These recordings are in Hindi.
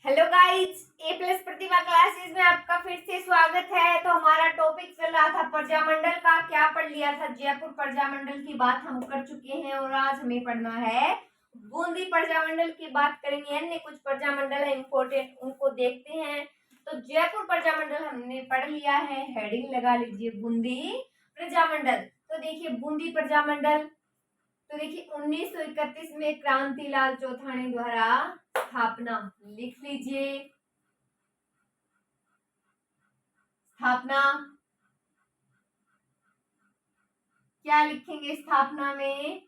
हेलो गाइस, ए प्लस प्रतिभा क्लासेस में आपका फिर से स्वागत है। तो हमारा टॉपिक चल रहा था प्रजामंडल का। क्या पढ़ लिया था? जयपुर प्रजामंडल की बात हम कर चुके हैं और आज हमें पढ़ना है बूंदी प्रजामंडल की बात करेंगे। अन्य कुछ प्रजामंडल है इम्पोर्टेंट, उनको देखते हैं। तो जयपुर प्रजामंडल हमने पढ़ लिया है, हेडिंग लगा लीजिए बूंदी प्रजामंडल। तो देखिए बूंदी प्रजामंडल, तो देखिए 1931 में क्रांतिलाल चौथानी द्वारा स्थापना, लिख लीजिए स्थापना। क्या लिखेंगे स्थापना में?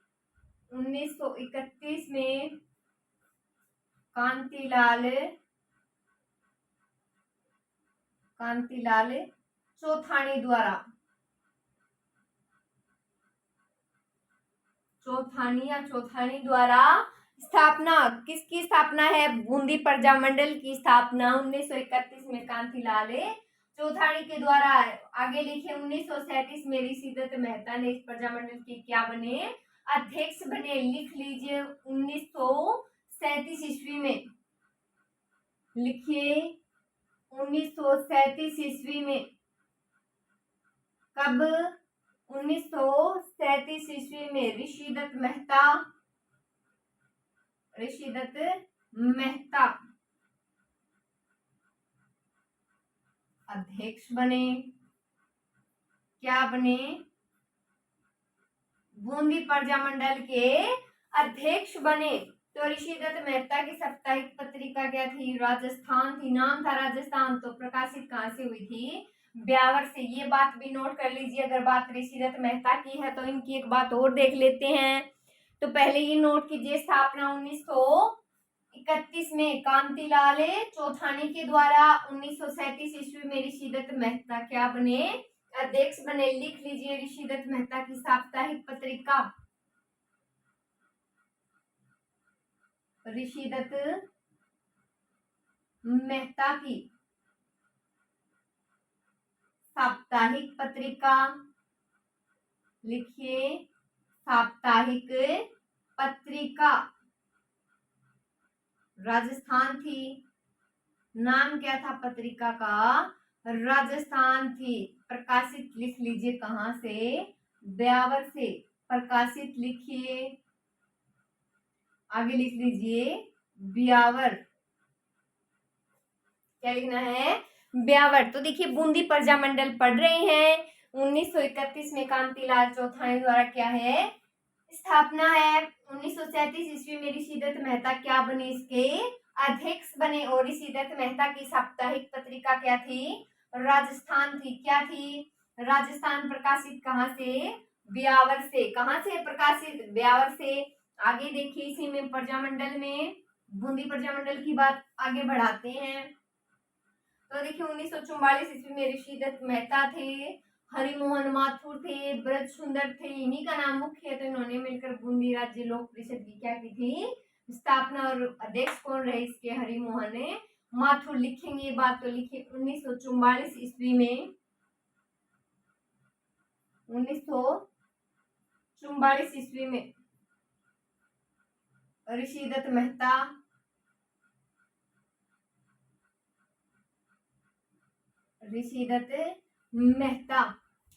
1931 में कांतिलाल चौथानी द्वारा, चौथानी द्वारा स्थापना। किसकी स्थापना है? बूंदी प्रजामंडल की स्थापना 1931 में कांतिलाल चौथानी के द्वारा। आगे लिखे 1937 में ऋषि दत्त मेहता ने इस प्रजामंडल के क्या बने? अध्यक्ष बने। लिख लीजिए 1937 ईस्वी में, लिखिए 1937 ईस्वी में। कब? 1937 ईस्वी में ऋषि दत्त मेहता अध्यक्ष बने। क्या बने? बूंदी प्रजामंडल के अध्यक्ष बने। तो ऋषि दत्त मेहता की साप्ताहिक पत्रिका क्या थी? राजस्थान थी। नाम था राजस्थान। तो प्रकाशित कहाँ से हुई थी? ब्यावर से। ये बात भी नोट कर लीजिए। अगर बात ऋषि दत्त मेहता की है तो इनकी एक बात और देख लेते हैं। तो पहले ये नोट कीजिए, स्थापना 1931 में कांतिलाल चौथानी के द्वारा। 1937 ईस्वी में ऋषि दत्त मेहता क्या बने? अध्यक्ष बने। लिख लीजिए ऋषि दत्त मेहता की साप्ताहिक पत्रिका, ऋषि दत्त मेहता की साप्ताहिक पत्रिका। लिखिए साप्ताहिक पत्रिका, राजस्थान थी। नाम क्या था पत्रिका का? राजस्थान थी। प्रकाशित लिख लीजिए कहां से? ब्यावर से। प्रकाशित लिखिए, आगे लिख लीजिए ब्यावर। क्या लिखना है? ब्यावर। तो देखिए बूंदी प्रजामंडल पढ़ रहे हैं। 1931 में कांतिलाल चौथानी द्वारा क्या है? स्थापना है। 1937 ईस्वी में ऋषि दत्त मेहता क्या बने? इसके अध्यक्ष बने। और ऋषि दत्त मेहता की साप्ताहिक पत्रिका क्या थी? राजस्थान थी। क्या थी? राजस्थान। प्रकाशित कहाँ से? ब्यावर से। कहाँ से प्रकाशित? ब्यावर से। आगे देखिए इसी में प्रजामंडल में बूंदी प्रजामंडल की बात आगे बढ़ाते हैं। तो देखिए 1944 ईस्वी में ऋषि दत्त मेहता थे, हरिमोहन माथुर थे, ब्रज सुंदर थे, इन्हीं का नाम मुख्य है। तो इन्होंने मिलकर बूंदी राज्य लोक परिषद की क्या की थी? स्थापना। और अध्यक्ष कौन रहे इसके? हरिमोहन माथुर। लिखेंगे ये बात तो लिखिए 1944 ईस्वी में, 1944 ईस्वी में ऋषि दत्त मेहता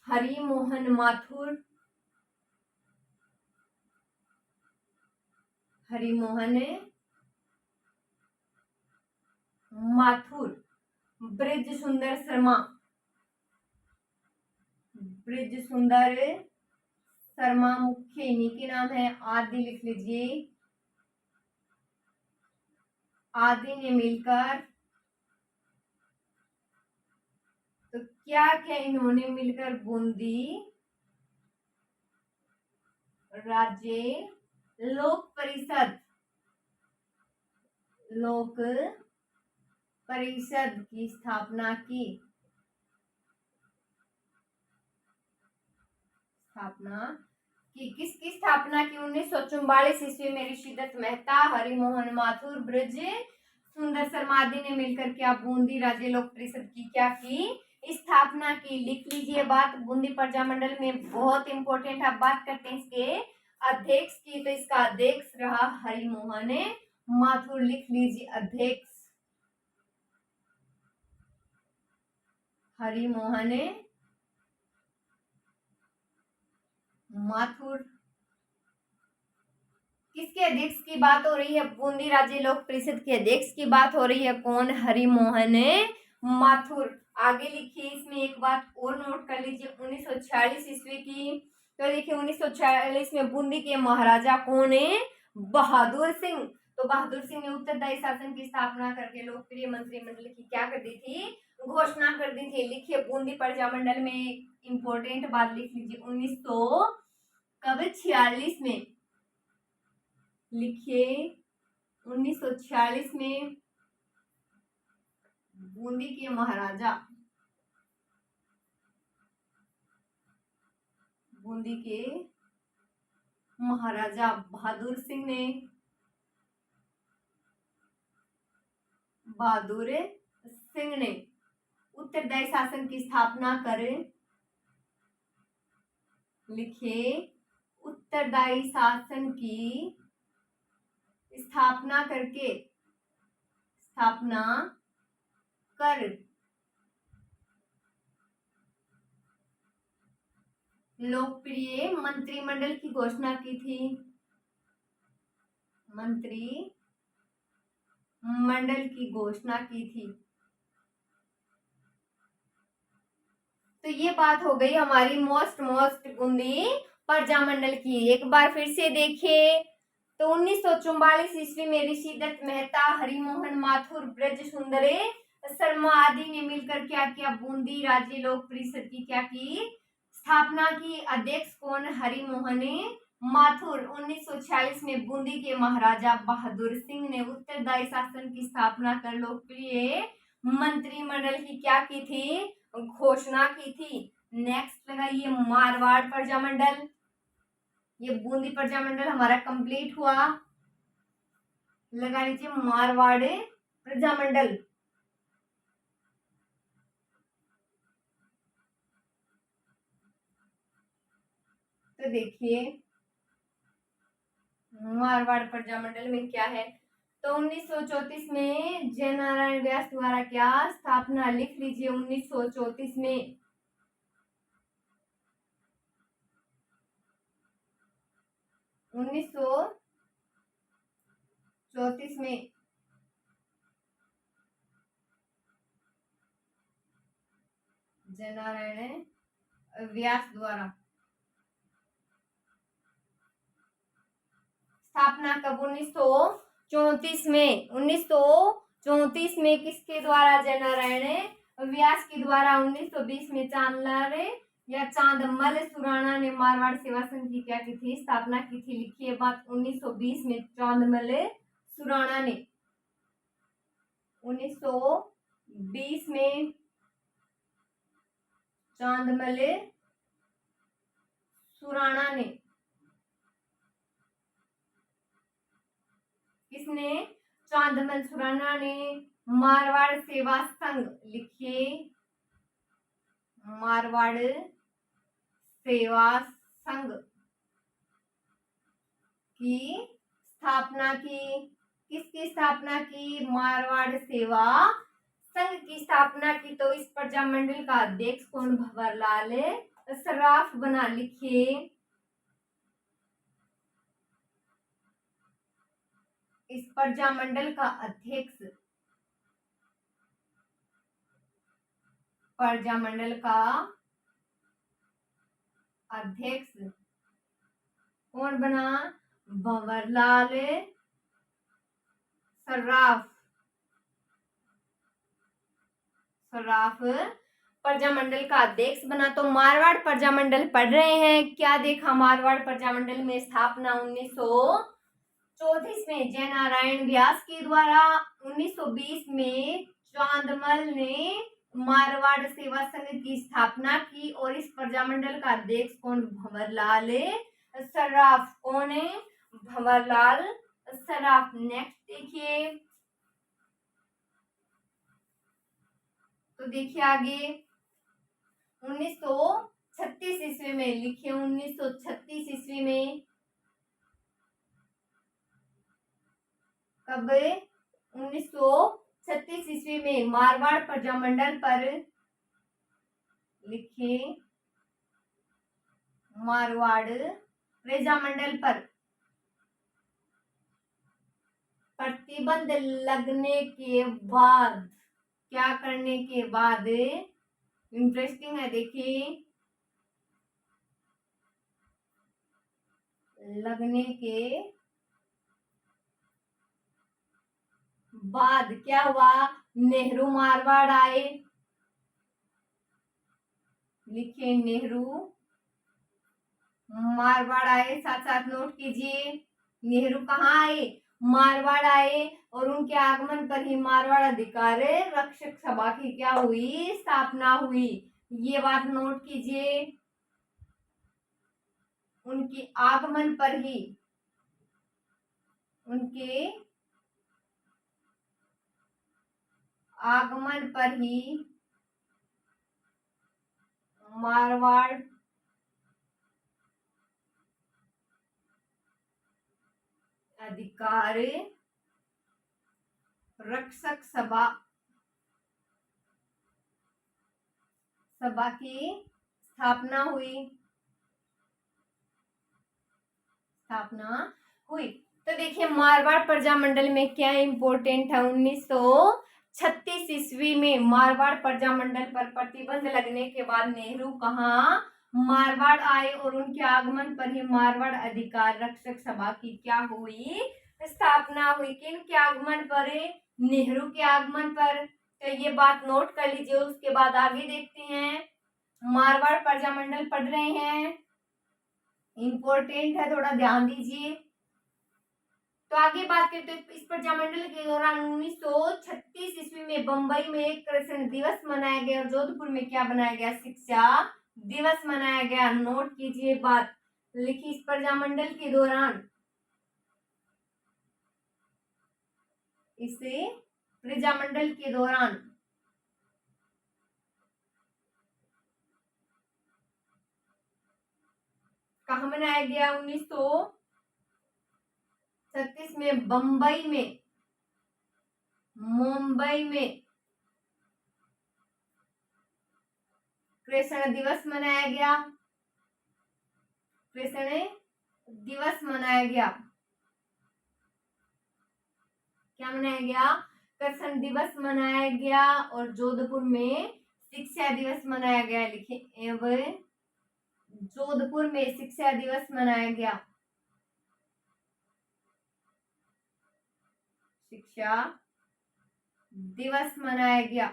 हरिमोहन माथुर, ब्रिज सुंदर शर्मा मुख्य इन्हीं के नाम है। आदि लिख लीजिए, आदि ने मिलकर, तो क्या क्या इन्होंने मिलकर बूंदी राज्य लोक परिषद की स्थापना की। किसकी स्थापना की? 1944 ईस्वी में ऋषि दत्त मेहता, हरिमोहन माथुर, ब्रज सुंदर शर्मा आदि ने मिलकर क्या बूंदी राज्य लोक परिषद की क्या की? स्थापना की। लिख लीजिए बात। बूंदी प्रजामंडल में बहुत इंपॉर्टेंट है। बात करते हैं इसके अध्यक्ष की। तो इसका अध्यक्ष रहा हरिमोहन माथुर। लिख लीजिए अध्यक्ष। हरिमोहन माथुर। किसके अध्यक्ष की बात हो रही है? बूंदी राज्य लोक परिषद के अध्यक्ष की बात हो रही है। कौन? हरिमोहन माथुर। आगे लिखिए, इसमें एक बात और नोट कर लीजिए 1946 ईस्वी की। तो देखिए 1946 में बूंदी के महाराजा कौन है? बहादुर सिंह। तो बहादुर सिंह ने उत्तरदायी शासन की स्थापना करके लोकप्रिय मंत्रिमंडल की क्या कर दी थी? घोषणा कर दी थी। लिखिए बूंदी प्रजामंडल में इंपॉर्टेंट बात लिख लीजिए 1946 में। लिखिए 1946 में बूंदी के महाराजा बहादुर सिंह ने उत्तरदायी शासन की स्थापना कर। लिखिए उत्तरदायी शासन की स्थापना कर लोकप्रिय मंत्रिमंडल की घोषणा की थी। मंत्रिमंडल की घोषणा की थी। तो ये बात हो गई हमारी मोस्ट बूंदी प्रजामंडल की। एक बार फिर से देखिए, तो 1944 ईस्वी में ऋषि दत्त मेहता, हरिमोहन माथुर, ब्रज सुंदर शर्मा आदि ने मिलकर क्या किया? बूंदी राज्य लोक परिषद की क्या की? स्थापना की। अध्यक्ष कौन? हरिमोहन माथुर। 1946 में बूंदी के महाराजा बहादुर सिंह ने उत्तरदायी शासन की स्थापना कर लोकप्रिय मंत्रिमंडल की क्या की थी? घोषणा की थी। नेक्स्ट लगाइए मारवाड़ प्रजामंडल। ये बूंदी प्रजामंडल हमारा कंप्लीट हुआ। लगा लीजिए मारवाड़ प्रजामंडल। तो देखिए मारवाड़ प्रजामंडल में क्या है? तो 1934 में जयनारायण व्यास द्वारा क्या स्थापना? लिख लीजिए 1934 में। 1934 में जयनारायण व्यास द्वारा स्थापना कब? 1934 में। 1934 में किसके द्वारा? जयनारायण व्यास के द्वारा। 1920 में चांदलाल या चांदमल सुराणा ने मारवाड़ सेवा संघ की क्या की थी? स्थापना की थी। लिखिए बात 1920 में चांदमल सुराणा ने। 1920 में चांदमल सुराणा ने। किसने? चांदमल सुराणा ने मारवाड़ सेवा संघ। लिखिए मारवाड़ सेवा संघ की स्थापना की। किसकी स्थापना की? मारवाड़ सेवा संघ की स्थापना की। तो इस प्रजामंडल का अध्यक्ष कौन? भंवरलाल सराफ बना। लिखिए इस प्रजामंडल का अध्यक्ष कौन बना? भंवरलाल सराफ प्रजामंडल का अध्यक्ष बना। तो मारवाड़ प्रजामंडल पढ़ रहे हैं। क्या देखा मारवाड़ प्रजामंडल में? स्थापना 1934 में जयनारायण व्यास के द्वारा। 1920 में चांदमल ने मारवाड़ सेवा संघ की स्थापना की। और इस प्रजामंडल का अध्यक्ष कौन? भंवरलाल सराफ। कौन है? भंवरलाल सराफ। नेक्स्ट देखिए, तो देखिए आगे 1936 ईस्वी में। लिखिए 1936 ईस्वी में। कब? 1936 ईस्वी में मारवाड़ प्रजामंडल पर लिखिए मारवाड़ प्रजामंडल पर प्रतिबंध लगने के बाद, क्या करने के बाद, इंटरेस्टिंग है देखिए, लगने के बाद क्या हुआ, नेहरू मारवाड़ आए। लिखिए नेहरू मारवाड़ आए, साथ साथ नोट कीजिए नेहरू कहाँ आए, मारवाड़ आए, और उनके आगमन पर ही मारवाड़ अधिकार रक्षक सभा की क्या हुई, स्थापना हुई। ये बात नोट कीजिए, उनके आगमन पर ही, उनके आगमन पर ही मारवाड़ अधिकार रक्षक सभा की स्थापना हुई, तो देखिए मारवाड़ प्रजामंडल में क्या इंपॉर्टेंट है, 1936 ईस्वी में मारवाड़ प्रजामंडल पर प्रतिबंध लगने के बाद नेहरू कहाँ, मारवाड़ आए, और उनके आगमन पर ही मारवाड़ अधिकार रक्षक सभा की क्या हुई, स्थापना हुई। किन के आगमन पर, नेहरू के आगमन पर। तो ये बात नोट कर लीजिए, उसके बाद आगे देखते हैं। मारवाड़ प्रजामंडल पढ़ रहे हैं, इंपॉर्टेंट है, थोड़ा ध्यान दीजिए। तो आगे बात करते हैं, इस प्रजामंडल के दौरान 1936 ईस्वी में बंबई में एक कृषि दिवस मनाया गया, और जोधपुर में क्या बनाया गया, शिक्षा दिवस मनाया गया। नोट कीजिए बात, लिखिए इस प्रजामंडल के दौरान, इसे प्रजामंडल के दौरान कहाँ मनाया गया, 1936 में बंबई में, मुंबई में कृषण दिवस मनाया गया, कृषण दिवस मनाया गया। क्या मनाया गया, कृषण दिवस मनाया गया, और जोधपुर में शिक्षा दिवस मनाया गया। लिखिए एवं जोधपुर में शिक्षा दिवस मनाया गया, शिक्षा दिवस मनाया गया।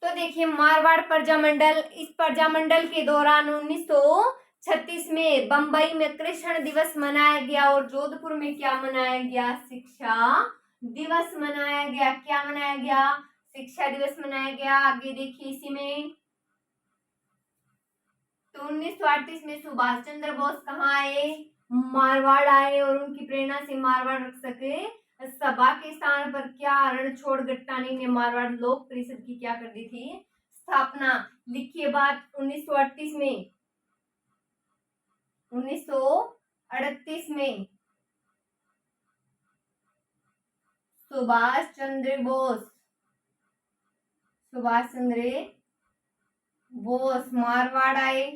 तो देखिए मारवाड़ प्रजामंडल, इस प्रजामंडल के दौरान 1936 में बंबई में कृषण दिवस मनाया गया, और जोधपुर में क्या मनाया गया, शिक्षा दिवस मनाया गया। क्या मनाया गया, शिक्षा दिवस मनाया गया। आगे देखिए इसी में, तो 1938 में सुभाष चंद्र बोस कहाँ आए, मारवाड़ आए, और उनकी प्रेरणा से मारवाड़ रक्षक सभा के स्थान पर क्या रणछोड़ गट्टानी ने मारवाड़ लोक परिषद की क्या कर दी थी, स्थापना। लिखिए बात, 1938 में, 1938 में सुभाष चंद्र बोस मारवाड़ आए।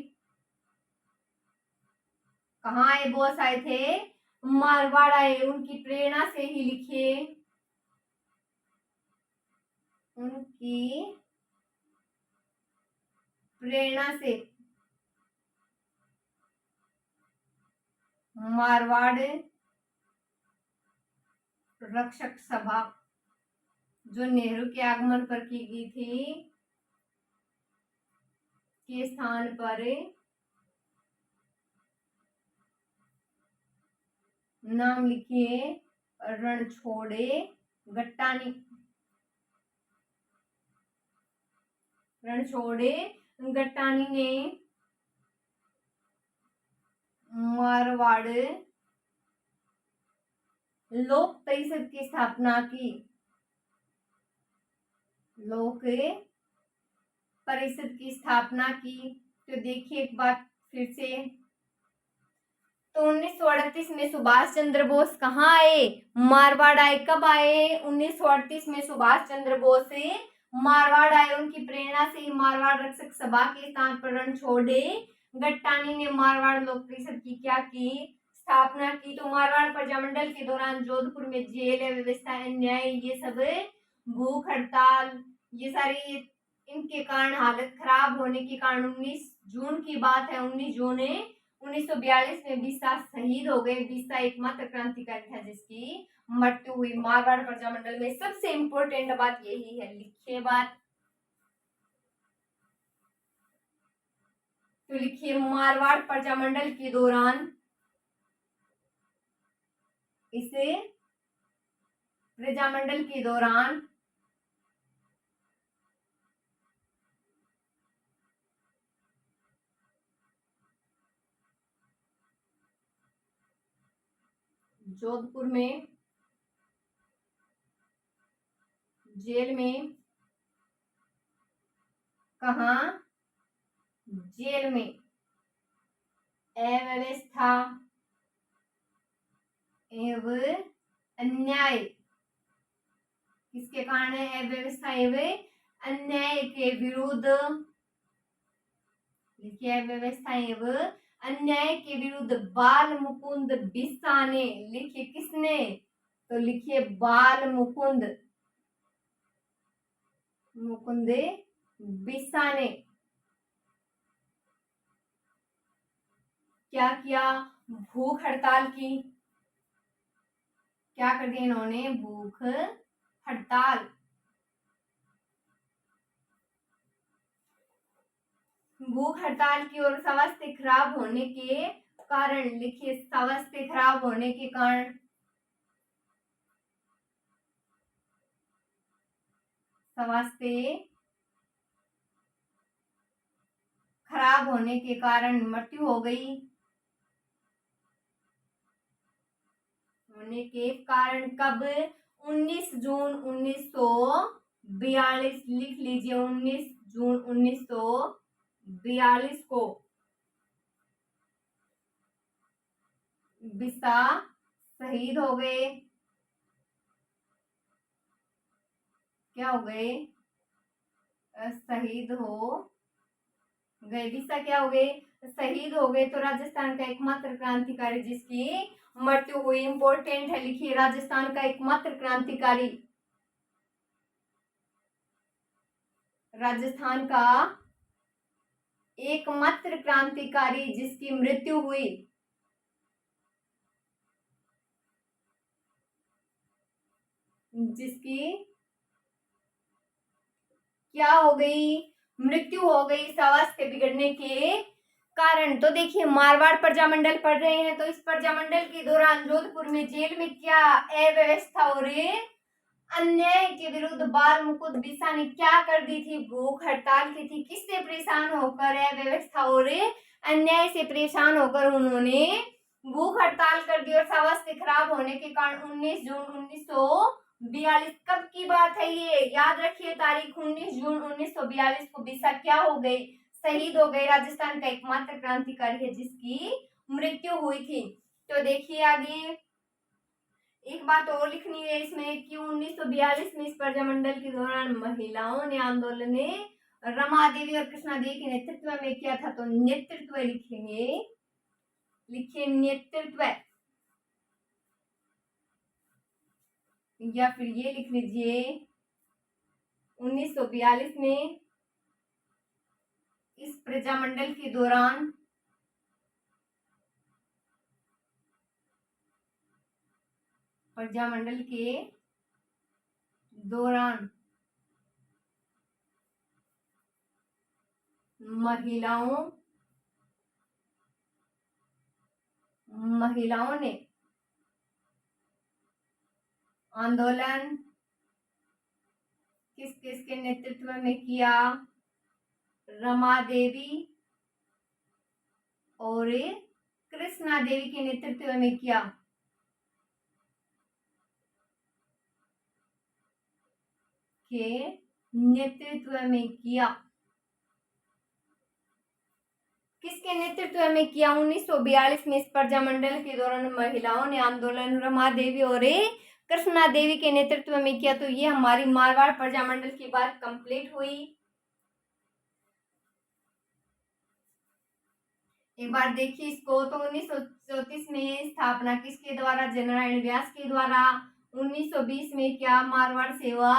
कहाँ आए, बोस आए थे, मारवाड़ आए, उनकी प्रेरणा से ही। लिखिए उनकी प्रेरणा से मारवाड़ रक्षक सभा जो नेहरू के आगमन पर की गई थी, के स्थान पर नाम लिखिए रणछोड़े गट्टानी, रणछोड़े गट्टानी ने मारवाड़ लोक परिषद की स्थापना की, लोक परिषद की स्थापना की। तो देखिए एक बात फिर से, तो 1938 में सुभाष चंद्र बोस कहाँ आए, मारवाड़ आए। कब आए, 1938 में सुभाष चंद्र बोस मारवाड़ आए, उनकी प्रेरणा से ही मारवाड़ रक्षक सभा के स्थान पर रण छोड़े गट्टानी ने मारवाड़ लोक परिषद की क्या की, स्थापना की। तो मारवाड़ प्रजामंडल के दौरान जोधपुर में जेल व्यवस्था, अन्याय, ये सब भूख हड़ताल, ये सारी इनके कारण हालत खराब होने के कारण 19 जून की बात है, 19 जून 1942 में बिस्सा शहीद हो गए। बिस्सा एकमात्र क्रांतिकारी था जिसकी मृत्यु हुई। मारवाड़ प्रजामंडल में सबसे इंपॉर्टेंट बात यही है, लिखिए बात। तो लिखिए मारवाड़ प्रजामंडल के दौरान, इसे प्रजामंडल के दौरान जोधपुर में जेल में, कहा, जेल में अव्यवस्था एवं अन्याय, किसके कारण है? अव्यवस्था एवं अन्याय के विरुद्ध, लिखिए अव्यवस्था एवं अन्याय के विरुद्ध बाल मुकुंद बिस्सा ने, लिखिए किसने? तो लिखिए बाल मुकुंद बिस्सा ने क्या किया? भूख हड़ताल की। क्या कर दिया इन्होंने? भूख हड़ताल। भूख हड़ताल की और स्वास्थ्य खराब होने के कारण, लिखिए स्वास्थ्य खराब होने के कारण, स्वास्थ्य खराब होने के कारण मृत्यु हो गई। होने के कारण कब? 19 जून 1942, लिख लीजिए 19 जून 1942 को बिस्सा शहीद हो गए। क्या हो गए? शहीद हो गए। बिस्सा क्या हो गए? शहीद हो गए। तो राजस्थान का एकमात्र क्रांतिकारी जिसकी मृत्यु हुई, इंपॉर्टेंट है, लिखिए राजस्थान का एकमात्र क्रांतिकारी, राजस्थान का एकमात्र क्रांतिकारी जिसकी मृत्यु हुई, जिसकी क्या हो गई? मृत्यु हो गई स्वास्थ्य बिगड़ने के कारण। तो देखिए मारवाड़ प्रजामंडल पढ़ रहे हैं, तो इस प्रजामंडल के दौरान जोधपुर में जेल में क्या अव्यवस्था और अन्याय के विरुद्ध बाल मुकुंद बिस्सा ने क्या कर दी थी? भूख हड़ताल की थी। किससे परेशान होकर? अव्यवस्था और अन्याय से परेशान होकर उन्होंने भूख हड़ताल कर दी और स्वास्थ्य खराब होने के कारण 19 जून 1942, कब की बात है ये? याद रखिए तारीख, 19 जून 1942 को बिस्सा क्या हो गए? शहीद हो गए। राजस्थान का एकमात्र क्रांतिकारी है जिसकी मृत्यु हुई थी। तो देखिए आगे एक बात और लिखनी है इसमें कि 1942 में इस प्रजामंडल के दौरान महिलाओं ने आंदोलन ने रमा देवी और कृष्णा देवी के नेतृत्व में किया था। तो नेतृत्व लिखेंगे, लिखिए नेतृत्व, या फिर ये लिख लीजिए 1942 में इस प्रजामंडल के दौरान महिलाओं ने आंदोलन किस किस के नेतृत्व में किया? रमा देवी और कृष्णा देवी के नेतृत्व में किया। के नेतृत्व में किया। किसके नेतृत्व में किया? 1942 में इस प्रजामंडल के दौरान महिलाओं ने आंदोलन रमा देवी और कृष्णा देवी के नेतृत्व में किया। तो ये हमारी मारवाड़ प्रजामंडल की बात कंप्लीट हुई। एक बार देखिए इसको। तो 1934 में स्थापना किसके द्वारा? जयनारायण व्यास के द्वारा। 1920 में क्या? मारवाड़ सेवा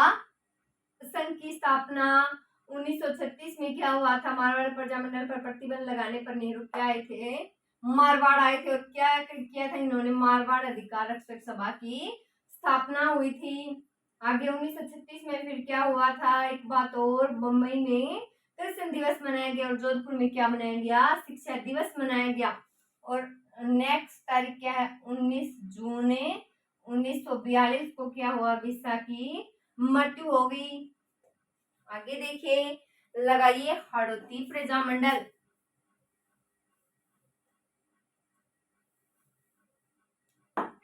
संघ की स्थापना। 1936 में क्या हुआ था? मारवाड़ प्रजामंडल पर प्रतिबंध लगाने पर नेहरू क्या आए थे? मारवाड़ आए थे और क्या किया था इन्होंने? मारवाड़ अधिकार रक्षक सभा की स्थापना हुई थी। आगे 1936 में फिर क्या हुआ था? एक बात और, बम्बई में कृषि दिवस मनाया गया और जोधपुर में क्या मनाया गया? शिक्षा दिवस मनाया गया। और नेक्स्ट तारीख क्या है? 19 जून 1942 को क्या हुआ? बिरसा की मृत्यु हो गई। आगे देखिए, लगाइए हाड़ौती प्रजामंडल।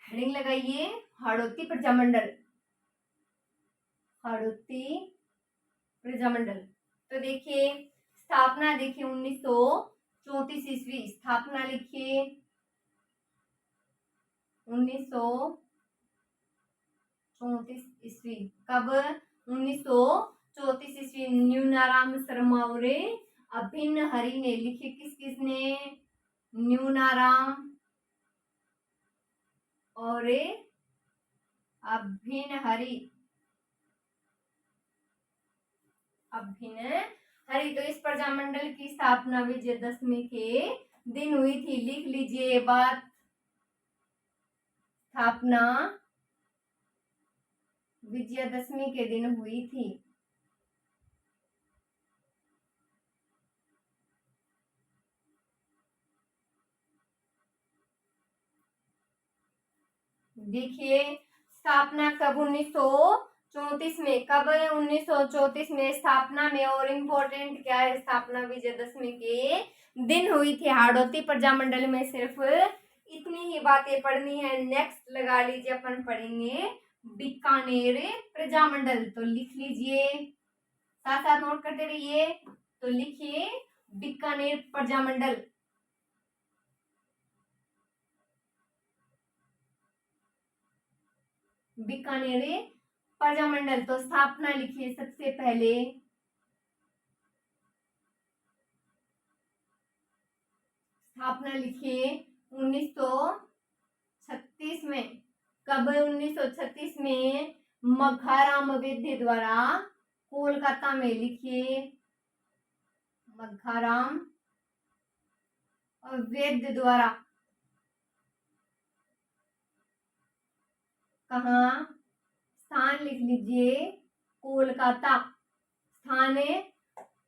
हेडिंग लगाइए हाड़ौती प्रजामंडल। हाड़ौती प्रजामंडल। तो देखिए स्थापना देखिए 1934 ईस्वी। स्थापना लिखिए 1934 ईस्वी। कब? 1934 ईस्वी। न्यूनाराम शर्मा और अभिन्न हरि ने लिखे। किसने? न्यूनाराम और अभिन्न हरि। तो इस प्रजामंडल की स्थापना विजयदशमी के दिन हुई थी। लिख लीजिए बात। स्थापना विजयदशमी के दिन हुई थी। देखिए स्थापना कब? 1934 में। कब? 1934 में स्थापना में। और इम्पोर्टेंट क्या है? स्थापना विजयदशमी के दिन हुई थी। हाड़ौती प्रजामंडल में सिर्फ इतनी ही बातें पढ़नी है। नेक्स्ट लगा लीजिए, अपन पढ़ेंगे बीकानेर प्रजामंडल। तो लिख लीजिए, साथ साथ नोट करते रहिए। तो लिखिए बीकानेर प्रजामंडल। बीकानेर प्रजामंडल। तो स्थापना लिखिए सबसे पहले। स्थापना लिखिए 1936 में। कब? 1936 में मघाराम वैद्य द्वारा कोलकाता में। लिखिए मघाराम वैद्य द्वारा। कहा? स्थान लिख लीजिए कोलकाता। स्थान है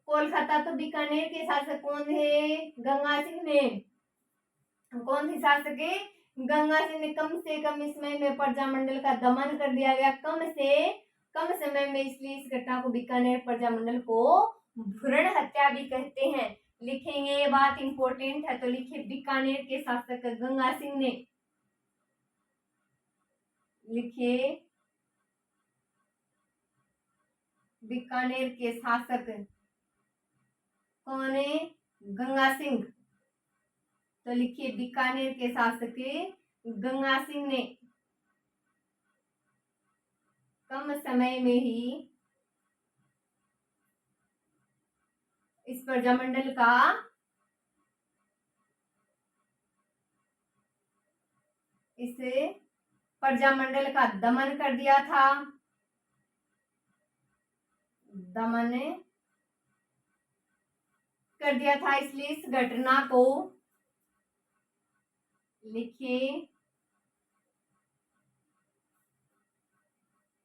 कोलकाता। तो बीकानेर के शासक कौन थे? गंगा सिंह ने। कौन थे शासक? गंगा सिंह ने। कम से कम समय में प्रजामंडल का दमन कर दिया गया। कम से कम समय में, इसलिए इस घटना को बीकानेर प्रजामंडल को भ्रूण हत्या भी कहते हैं। लिखेंगे, ये बात इंपॉर्टेंट है। तो लिखिए बीकानेर के शासक गंगा सिंह ने। लिखिए बीकानेर के शासक कौन है? गंगा सिंह। तो लिखिए बीकानेर के शासक गंगा सिंह ने कम समय में ही इस प्रजामंडल का दमन कर दिया था। दमन कर दिया था। इसलिए इस घटना को लिखिए,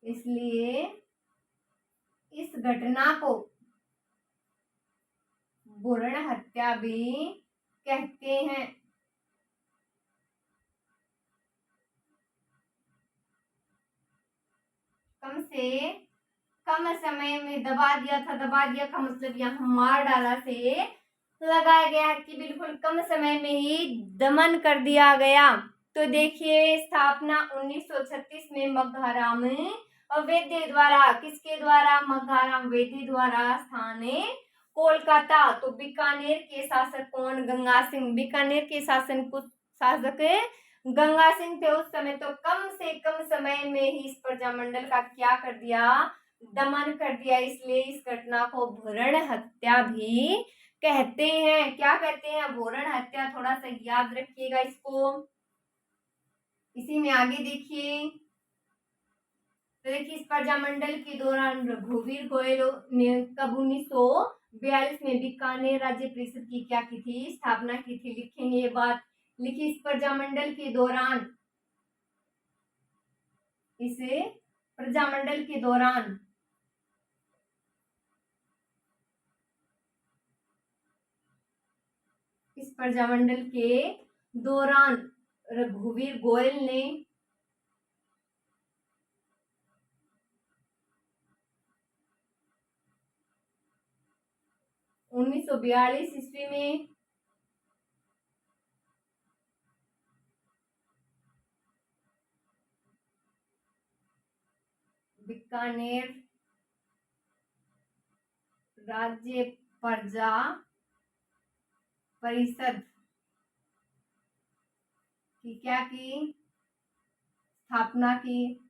इसलिए इस घटना को भ्रूण हत्या भी कहते हैं। कम से कम समय में दबा दिया था। दबा दिया का मतलब यहाँ मार डाला से लगाया गया कि बिल्कुल कम समय में ही दमन कर दिया गया। तो देखिए स्थापना 1936 में मघाराम वैद्य द्वारा। किसके द्वारा? मघाराम वैद्य द्वारा। स्थान कोलकाता। तो बीकानेर के शासक कौन? गंगा सिंह। बीकानेर के शासक गंगा सिंह थे उस समय, तो कम से कम समय में ही इस प्रजामंडल का क्या कर दिया, दमन कर दिया। इसलिए इस घटना को भ्रूण हत्या भी कहते हैं। क्या कहते हैं, भ्रूण हत्या। थोड़ा सा याद रखिएगा इसको। इसी में आगे देखिए, तो देखिए इस प्रजामंडल के दौरान रघुवीर गोयल ने कब 1942 में बीकानेर राज्य परिषद की क्या की थी, स्थापना की थी। लिखेंगे ये बात, लिखिए इस प्रजामंडल के दौरान, इसे प्रजामंडल के दौरान इस प्रजामंडल के दौरान रघुवीर गोयल ने 1942 ईस्वी में बीकानेर राज्य प्रजा परिषद की क्या की, स्थापना की।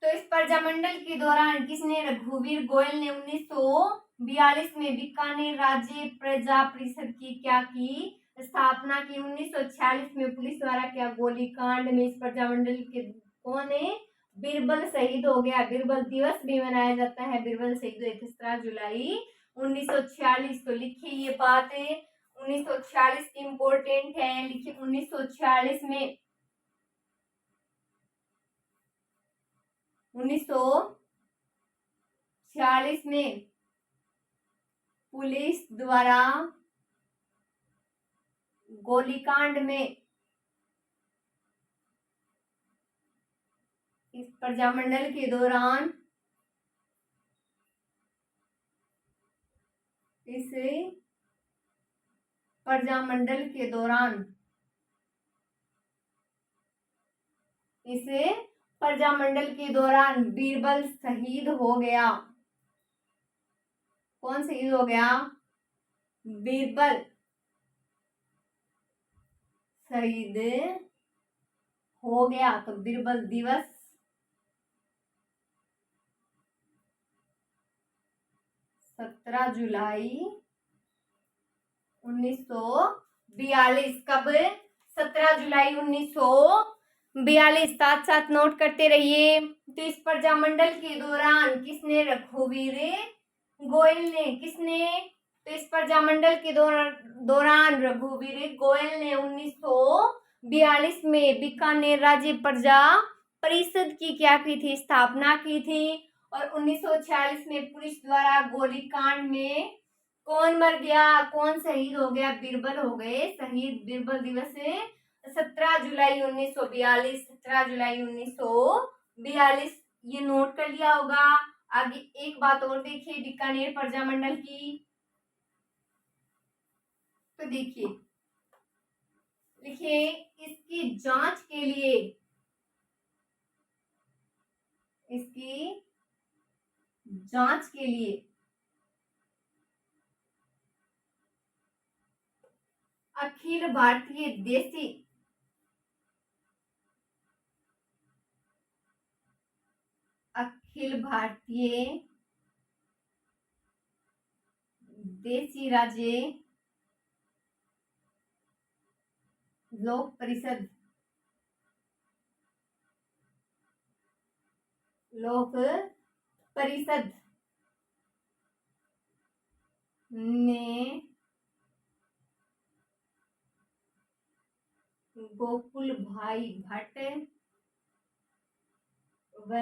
तो इस प्रजामंडल के दौरान किसने, रघुवीर गोयल ने 1942 में बीकानेर राज्य प्रजा परिषद की क्या की, स्थापना की। 1946 में पुलिस द्वारा क्या गोलीकांड में इस प्रजामंडल के कौन है, बीरबल शहीद हो गया। बीरबल दिवस भी मनाया जाता है, बीरबल शहीद हुए थे 17 जुलाई 1946। तो लिखिए ये बात है, 1946 इंपॉर्टेंट है। लिखिए 1946 में 1946 में पुलिस द्वारा गोलीकांड में इस प्रजामंडल के दौरान इस प्रजामंडल के दौरान इस प्रजामंडल के दौरान बीरबल शहीद हो गया। कौन शहीद हो गया, बीरबल शहीद हो गया। तो बीरबल दिवस 17 जुलाई 1942। कब, 17 जुलाई 1942। साथ साथ नोट करते रहिए। तो इस प्रजामंडल के दौरान किसने, रघुवीर गोयल ने, किसने, तो इस प्रजामंडल के दौरान रघुवीर गोयल ने 1942 में बीकानेर राज्य प्रजा परिषद की क्या की थी, स्थापना की थी। और 1946 में पुलिस द्वारा गोलीकांड में कौन मर गया, कौन शहीद हो गया, बीरबल हो गए शहीद। बीरबल दिवस 17 जुलाई 1942, 17 जुलाई 1942। ये नोट कर लिया होगा। आगे एक बात और देखिए बीकानेर प्रजामंडल की। तो देखिए, लिखिए इसकी जांच के लिए, इसकी जांच के लिए अखिल भारतीय देसी देसी राज्य लोक परिषद ने गोकुल भाई भट्ट व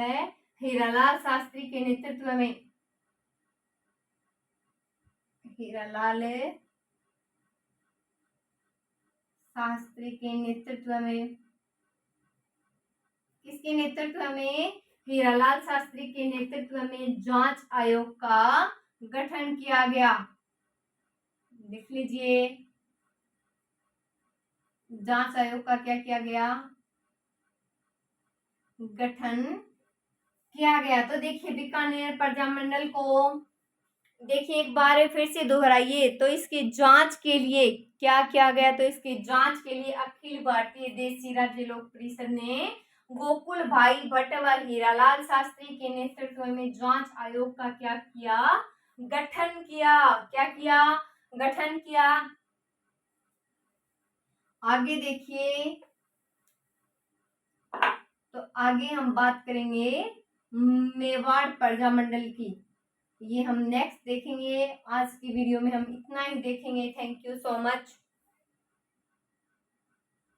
हीरालाल शास्त्री के नेतृत्व में, हीरालाल शास्त्री के नेतृत्व में, किसके नेतृत्व में, हीरालाल शास्त्री के नेतृत्व में जांच आयोग का गठन किया गया। लिख लीजिए, जांच आयोग का क्या किया गया, गठन किया गया। तो देखिए बीकानेर प्रजामंडल को देखिए एक बार फिर से दोहराइए। तो इसकी जांच के लिए क्या किया गया? तो इसकी जांच के लिए अखिल भारतीय देशी राज्य लोक परिषद ने गोकुल भाई भट्ट व हीरालाल शास्त्री के नेतृत्व में जांच आयोग का क्या किया? गठन किया। क्या किया? गठन किया। आगे देखिए, तो आगे हम बात करेंगे मेवाड़ प्रजामंडल की। ये हम नेक्स्ट देखेंगे। आज की वीडियो में हम इतना ही देखेंगे। Thank you so much.